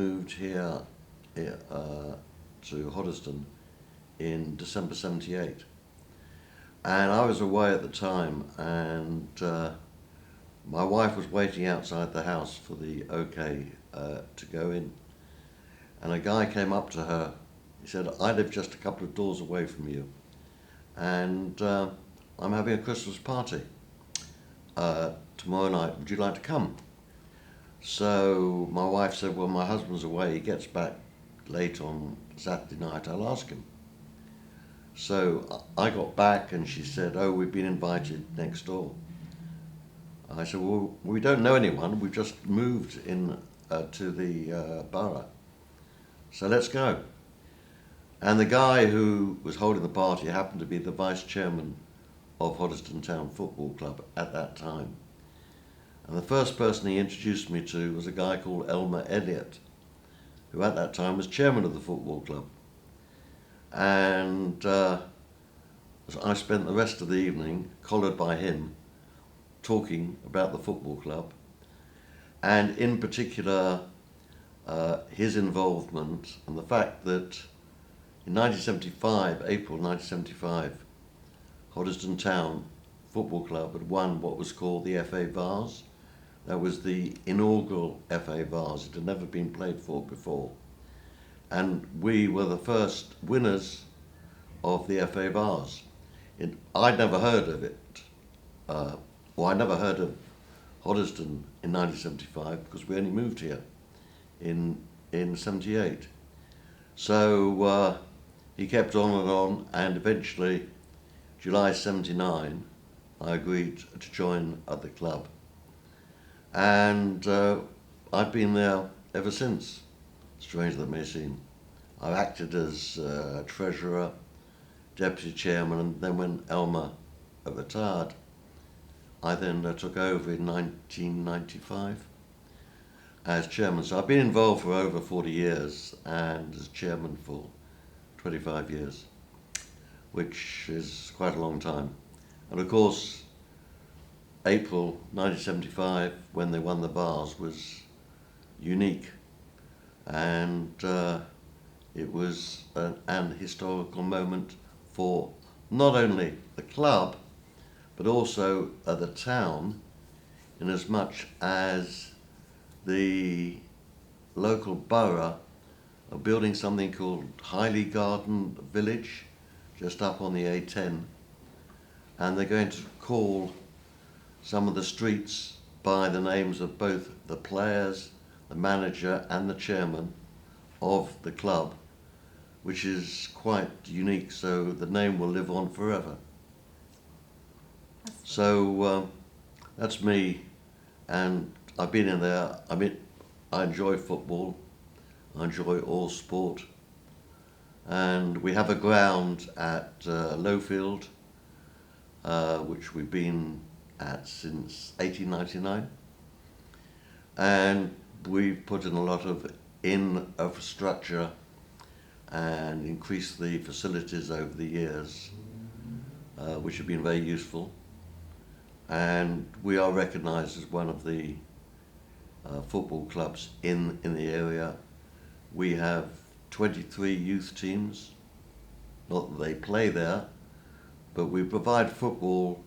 moved here to Hoddesdon in December '78. And I was away at the time, and my wife was waiting outside the house for the okay to go in. And a guy came up to her. He said, "I live just a couple of doors away from you, and I'm having a Christmas party tomorrow night. Would you like to come?" So my wife said, "Well, my husband's away. He gets back late on Saturday night. I'll ask him." So I got back and she said, "Oh, we've been invited next door." I said, "Well, we don't know anyone. We've just moved in to the borough. So let's go." And the guy who was holding the party happened to be the vice chairman of Hoddesdon Town Football Club at that time. And the first person he introduced me to was a guy called Elmer Elliott, who at that time was chairman of the football club. And I spent the rest of the evening collared by him, talking about the football club, and in particular his involvement and the fact that in 1975, April 1975, Hoddesdon Town Football Club had won what was called the FA Vase. That was the inaugural FA Vase. It had never been played for before. And we were the first winners of the FA Vase. I'd never heard of it, or I never heard of Hoddesdon in 1975 because we only moved here in '78. So he kept on, and eventually, July '79, I agreed to join at the club. And I've been there ever since, strange that may seem. I've acted as treasurer, deputy chairman, and then when Elmer retired, I then took over in 1995 as chairman. So I've been involved for over 40 years and as chairman for 25 years, which is quite a long time. And of course, April 1975, when they won the Vase, was unique, and it was an historical moment for not only the club, but also the town, in as much as the local borough are building something called Highly Garden Village, just up on the A10, and they're going to call some of the streets by the names of both the players, the manager and the chairman of the club, which is quite unique, so the name will live on forever. So that's me, and I've been in there. I mean, I enjoy football, I enjoy all sport, and we have a ground at Lowfield, which we've been at since 1899, and we've put in a lot of infrastructure and increased the facilities over the years, which have been very useful. And we are recognised as one of the football clubs in the area. We have 23 youth teams, not that they play there, but we provide football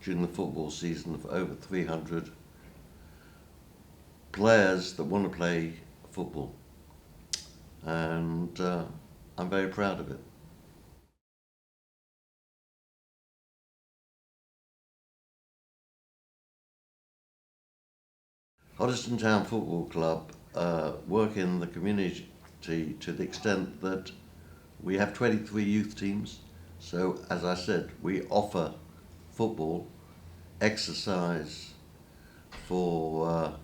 during the football season for over 300 players that want to play football, and I'm very proud of it. Hoddesdon Town Football Club work in the community to the extent that we have 23 youth teams. So, as I said, we offer football, exercise for,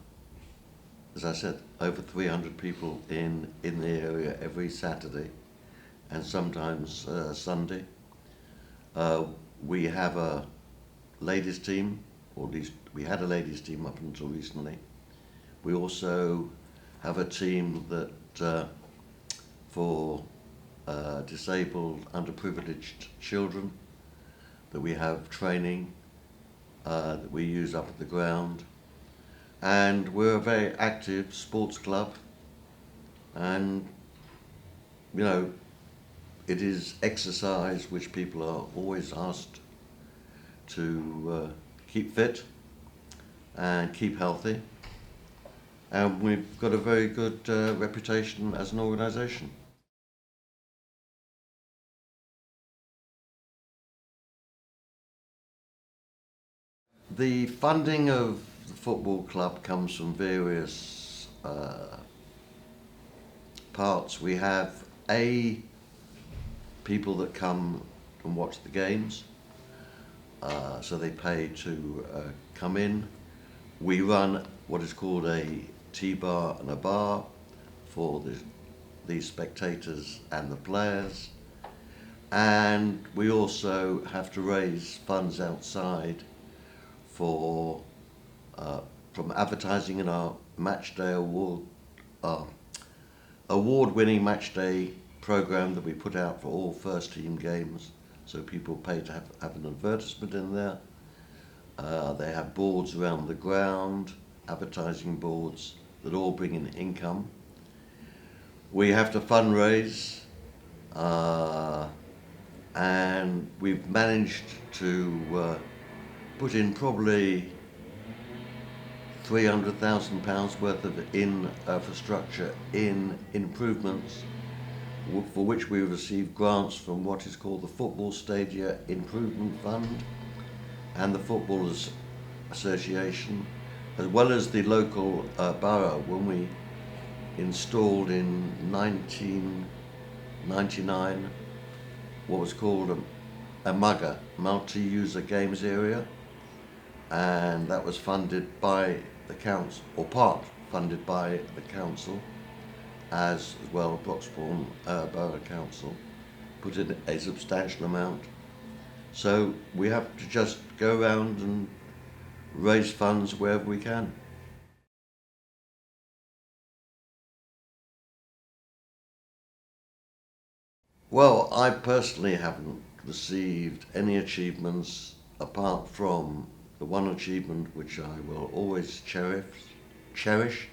as I said, over 300 people in the area every Saturday and sometimes Sunday. We have a ladies team, or at least we had a ladies team up until recently. We also have a team that for disabled, underprivileged children, that we have training that we use up at the ground. And we're a very active sports club. And, you know, it is exercise which people are always asked to keep fit and keep healthy. And we've got a very good reputation as an organisation. The funding of the football club comes from various parts. We have people that come and watch the games, so they pay to come in. We run what is called a tea bar and a bar for the spectators and the players. And we also have to raise funds outside for from advertising in our award-winning match day program that we put out for all first team games. So people pay to have an advertisement in there. They have boards around the ground, advertising boards that all bring in income. We have to fundraise, and we've managed to put in probably £300,000 worth of infrastructure in improvements, for which we received grants from what is called the Football Stadia Improvement Fund and the Footballers Association, as well as the local borough, when we installed in 1999 what was called a MUGA, multi-user games area, and that was funded by the council, or part funded by the council, as well Broxbourne Borough Council put in a substantial amount. So we have to just go around and raise funds wherever we can. Well, I personally haven't received any achievements apart from the one achievement which I will always cherish,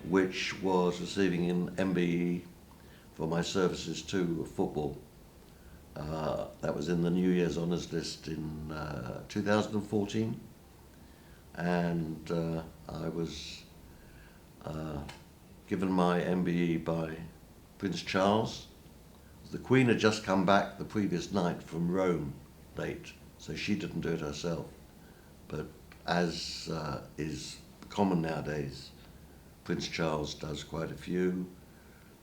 which was receiving an MBE for my services to football. That was in the New Year's Honours List in 2014, and I was given my MBE by Prince Charles. The Queen had just come back the previous night from Rome late, so she didn't do it herself. But as is common nowadays, Prince Charles does quite a few.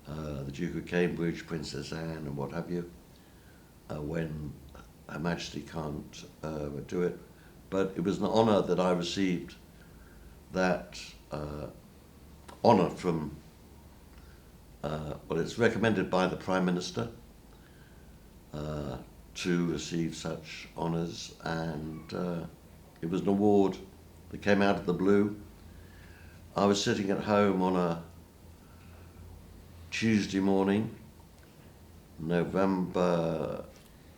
The Duke of Cambridge, Princess Anne, and what have you, when Her Majesty can't do it. But it was an honour that I received, that honour from, well, it's recommended by the Prime Minister to receive such honours, and it was an award that came out of the blue. I was sitting at home on a Tuesday morning, November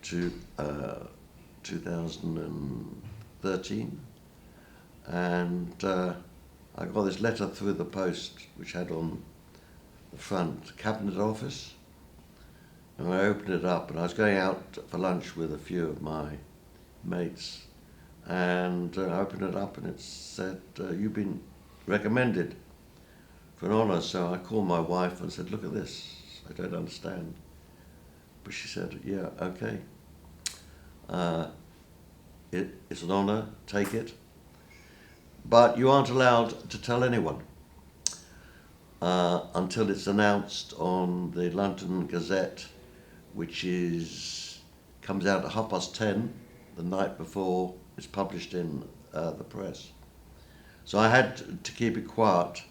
2013, and I got this letter through the post which had on the front Cabinet Office, and I opened it up, and I was going out for lunch with a few of my mates, and I opened it up and it said, you've been recommended for an honour. So I called my wife and said, look at this, I don't understand. But she said, yeah, okay. It's an honour, take it. But you aren't allowed to tell anyone until it's announced on the London Gazette, which comes out at 10:30 the night before it's published in the press. So I had to keep it quiet,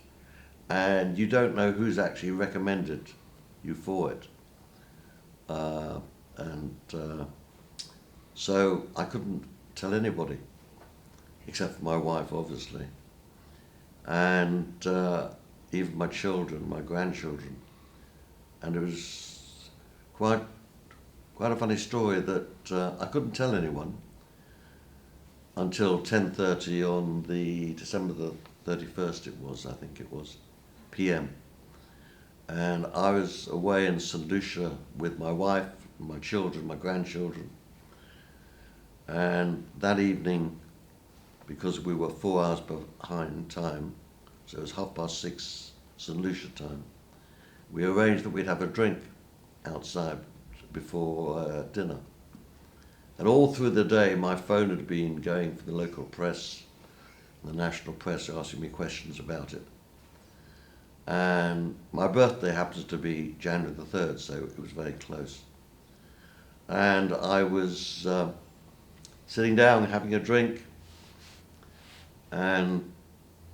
and you don't know who's actually recommended you for it. So I couldn't tell anybody, except for my wife, obviously, and even my children, my grandchildren. And it was quite a funny story that I couldn't tell anyone until 10:30 on the December the 31st, I think it was, PM. and I was away in St Lucia with my wife, my children, my grandchildren, and that evening, because we were 4 hours behind time, so it was 6:30 St Lucia time, we arranged that we'd have a drink outside before dinner. And all through the day, my phone had been going for the local press, the national press, asking me questions about it. And my birthday happens to be January the 3rd, so it was very close. And I was sitting down having a drink, and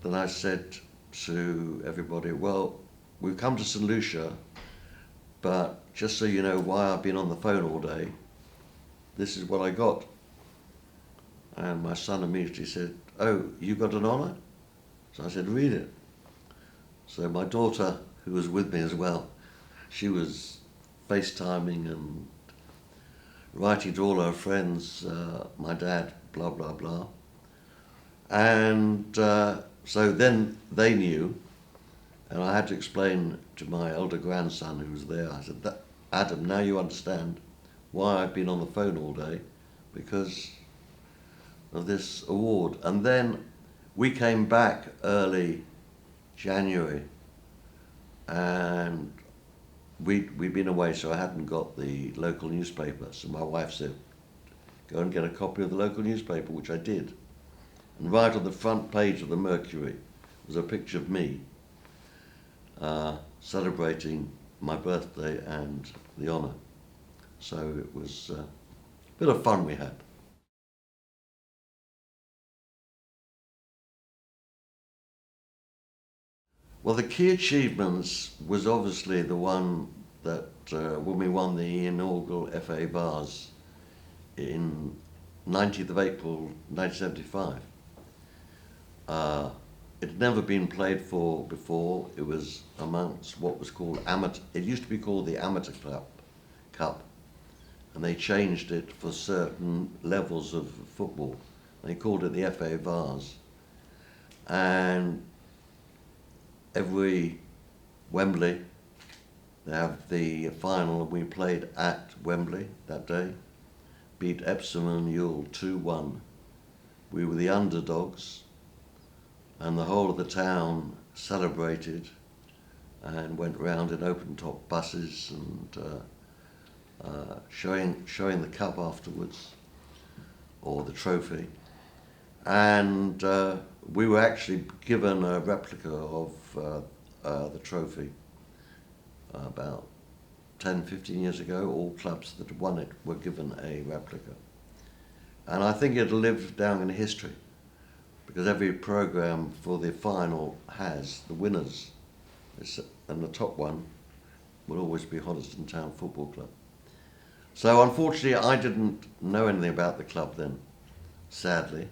then I said to everybody, well, we've come to St Lucia, but just so you know why I've been on the phone all day, this is what I got. And my son immediately said, oh, you got an honour? So I said, read it. So my daughter, who was with me as well, she was FaceTiming and writing to all her friends, my dad, blah, blah, blah. And so then they knew, and I had to explain to my elder grandson who was there, I said, Adam, now you understand why I've been on the phone all day, because of this award. And then we came back early January, and we'd been away, so I hadn't got the local newspaper. So my wife said, go and get a copy of the local newspaper, which I did. And right on the front page of the Mercury was a picture of me celebrating my birthday and the honour. So it was a bit of fun we had. Well, the key achievements was obviously the one that when we won the inaugural FA Vase in 19th of April 1975. It had never been played for before. It was amongst what was called amateur. It used to be called the Amateur Cup, and they changed it for certain levels of football. They called it the FA Vase, and every Wembley, they have the final, and we played at Wembley that day, beat Epsom and Ewell 2-1. We were the underdogs, and the whole of the town celebrated and went round in open-top buses and showing the cup afterwards, or the trophy. And we were actually given a replica of the trophy about 10, 15 years ago. All clubs that won it were given a replica. And I think it'll live down in history, because every programme for the final has the winners, and the top one will always be Hoddesdon Town Football Club. So unfortunately I didn't know anything about the club then, sadly,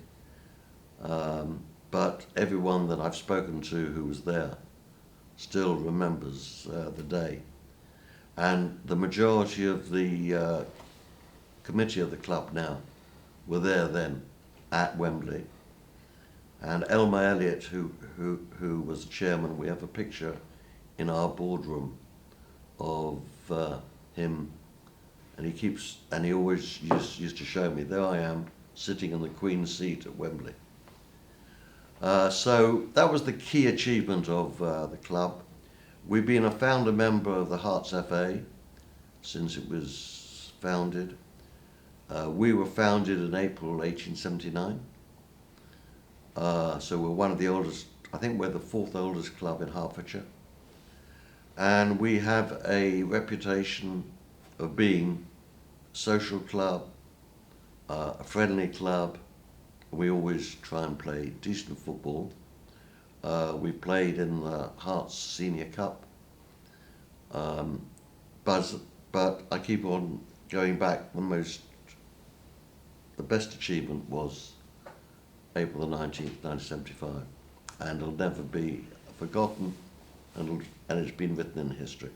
but everyone that I've spoken to who was there still remembers the day. And the majority of the committee of the club now were there then at Wembley. And Elmer Elliott, who was the chairman, we have a picture in our boardroom of him, and he always used to show me, there I am, sitting in the Queen's seat at Wembley. So that was the key achievement of the club. We've been a founder member of the Hearts FA since it was founded. We were founded in April 1879. So we're one of the oldest, I think we're the 4th oldest club in Hertfordshire. And we have a reputation of being a social club, a friendly club. We always try and play decent football. We played in the Hearts Senior Cup. But I keep on going back, the best achievement was April the 19th, 1975, and it'll never be forgotten, and it's been written in history.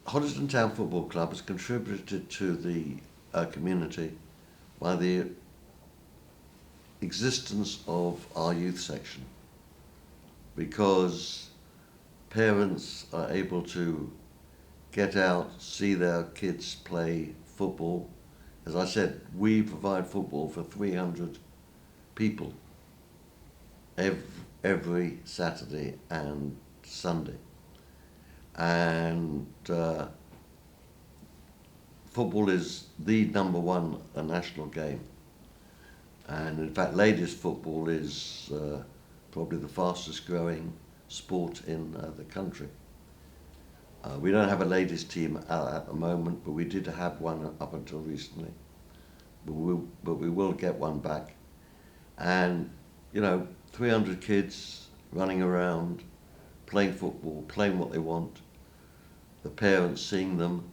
Hoddesdon Town Football Club has contributed to the community by the existence of our youth section, because parents are able to get out, see their kids play football. As I said, we provide football for 300 people every Saturday and Sunday. And football is the number one national game. And in fact, ladies football is probably the fastest growing sport in the country. We don't have a ladies team at the moment, but we did have one up until recently. But we will get one back. And, 300 kids running around, playing football, playing what they want. The parents seeing them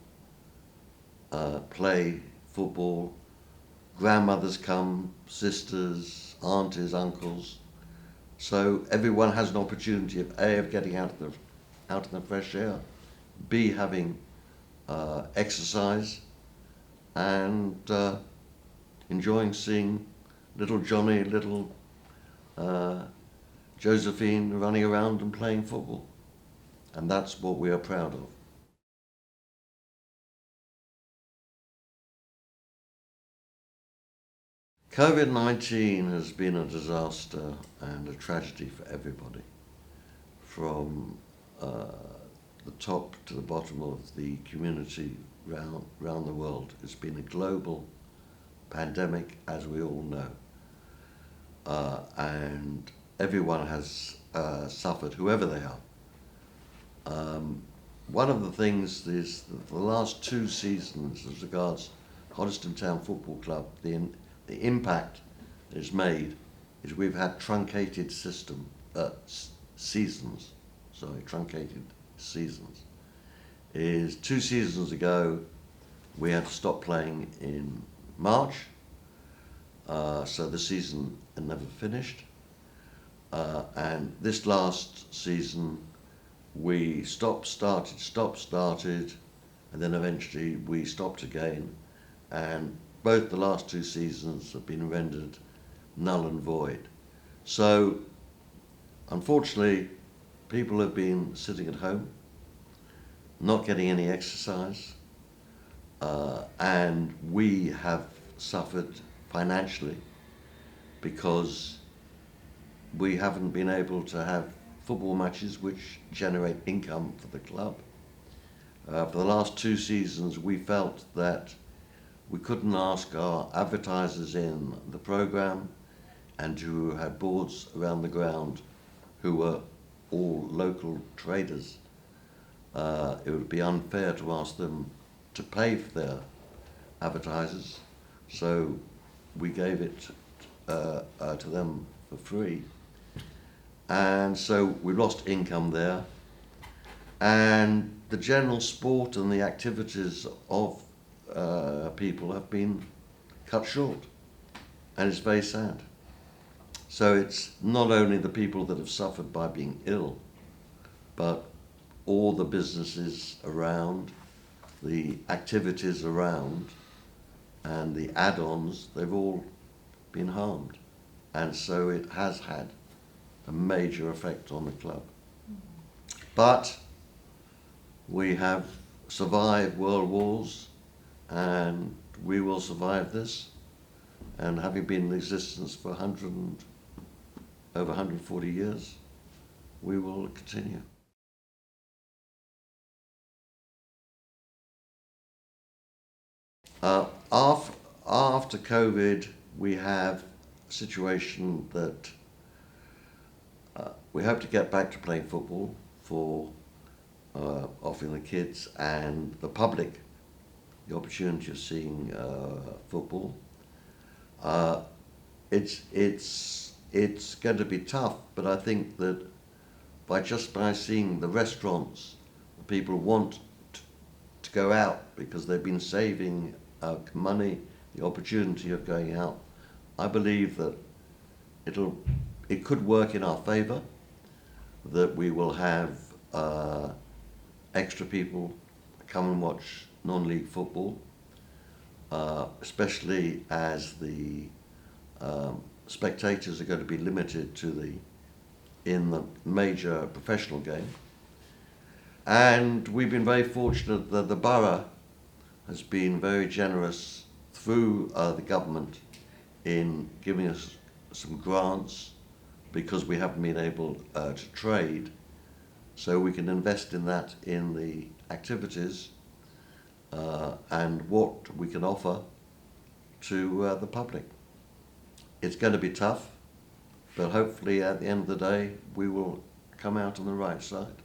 play football. Grandmothers come, sisters, aunties, uncles. So everyone has an opportunity of A, of getting out in the fresh air, B, having exercise, and enjoying seeing little Johnny, little Josephine running around and playing football. And that's what we are proud of. COVID-19 has been a disaster and a tragedy for everybody, from the top to the bottom of the community round the world. It's been a global pandemic, as we all know, and everyone has suffered, whoever they are. One of the things is that the last 2 seasons, as regards Hoddesdon Town Football Club, the impact it's made is we've had truncated seasons. Truncated seasons. Is 2 seasons ago we had to stop playing in March, so the season had never finished. And this last season we started, and then eventually we stopped again, and both the last 2 seasons have been rendered null and void. So, unfortunately, people have been sitting at home, not getting any exercise, and we have suffered financially because we haven't been able to have football matches which generate income for the club. For the last 2 seasons, we felt that we couldn't ask our advertisers in the programme and who had boards around the ground who were all local traders. It would be unfair to ask them to pay for their advertisers, so we gave it to them for free. And so we lost income there, and the general sport and the activities of people have been cut short, and it's very sad. So it's not only the people that have suffered by being ill, but all the businesses around, the activities around, and the add-ons, they've all been harmed. And so it has had a major effect on the club. But we have survived world wars, and we will survive this. And having been in existence for over 140 years, we will continue. After COVID, we have a situation that we hope to get back to playing football for offering the kids and the public the opportunity of seeing football. It's going to be tough, but I think that by seeing the restaurants, people want to go out because they've been saving money, the opportunity of going out. I believe that it could work in our favour, that we will have extra people come and watch non-league football, especially as the spectators are going to be limited in the major professional game. And we've been very fortunate that the borough has been very generous through the government in giving us some grants because we haven't been able to trade, so we can invest in that in the activities and what we can offer to the public. It's going to be tough, but hopefully at the end of the day we will come out on the right side.